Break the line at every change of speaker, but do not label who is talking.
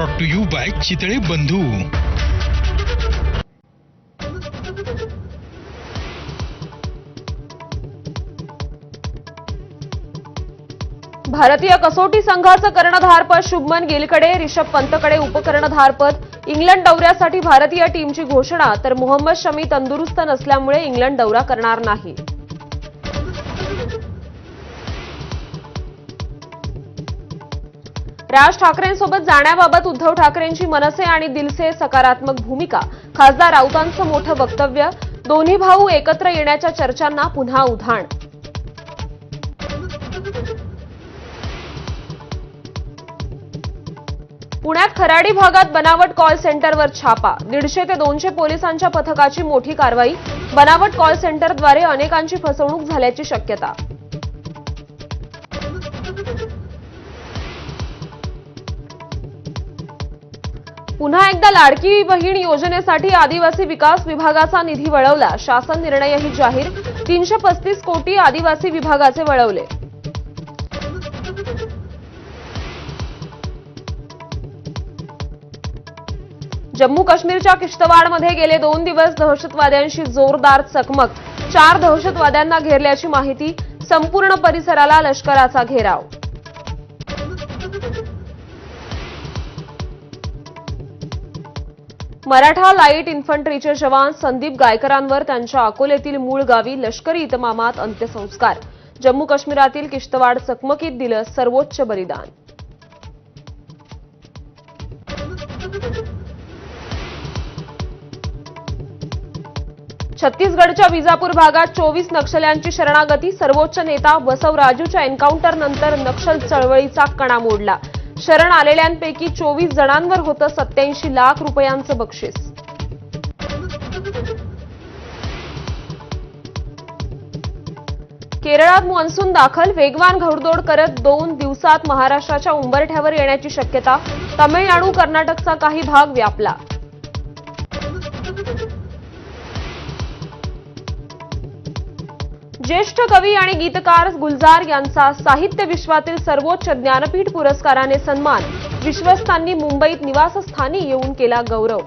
Brought to you by Chitale Bandhu.
भारतीय कसोटी संघाचं कर्णधारपद शुभमन गिलकडे, रिषभ पंतकडे उपकर्णधारपद। इंग्लंड दौऱ्यासाठी भारतीय टीमची घोषणा, तर मोहम्मद शमी तंदुरुस्त नसल्यामुळे इंग्लंड दौरा करणार नाही। राज ठाकरेंसोबत जाण्याबाबत उद्धव ठाकरेंची मनसे आणि दिलसे सकारात्मक भूमिका। खासदार राऊतांचं मोठं वक्तव्य, दोन्ही भाऊ एकत्र येण्याच्या चर्चांना पुन्हा उधाण। पुण्यात खराडी भागात बनावट कॉल सेंटरवर छापा, 150 ते 200 पोलिसांच्या पथकाची मोठी कारवाई। बनावट कॉल सेंटरद्वारे अनेकांची फसवणूक झाल्याची शक्यता। पुन्हा एकदा लाडकी बहीण योजनेसाठी आदिवासी विकास विभागाचा निधी वळवला, शासन निर्णयही जाहीर। 335 कोटी आदिवासी विभागाचे वळवले। जम्मू काश्मीरच्या किश्तवाडमध्ये गेले 2 दिवस दहशतवाद्यांशी जोरदार चकमक, 4 दहशतवाद्यांना घेरल्याची माहिती। संपूर्ण परिसराला लष्कराचा घेराव। मराठा लाईट इन्फंट्रीचे जवान संदीप गायकरांवर त्यांच्या अकोलेतील मूळ गावी लष्करी इतमामात अंत्यसंस्कार। जम्मू काश्मीरातील किश्तवाड चकमकीत दिलं सर्वोच्च बलिदान। छत्तीसगडच्या विजापूर भागात 24 नक्षल्यांची शरणागती, सर्वोच्च नेता बसवराजूच्या एन्काउंटरनंतर नक्षल चळवळीचा कणा मोडला। शरण आलेल्यांपैकी 24 जणांवर होतं 87 लाख रुपयांचं बक्षीस। केरळात मान्सून दाखल, वेगवान घौडदौड करत 2 दिवसात महाराष्ट्राच्या उंबरठ्यावर येण्याची शक्यता। तमिळनाडू कर्नाटकचा काही भाग व्यापला। ज्येष्ठ कवी आणि गीतकार गुलजार यांचा साहित्य विश्वातील सर्वोच्च ज्ञानपीठ पुरस्काराने सन्मान। विश्वस्तांनी मुंबईत निवासस्थानी येऊन केला गौरव।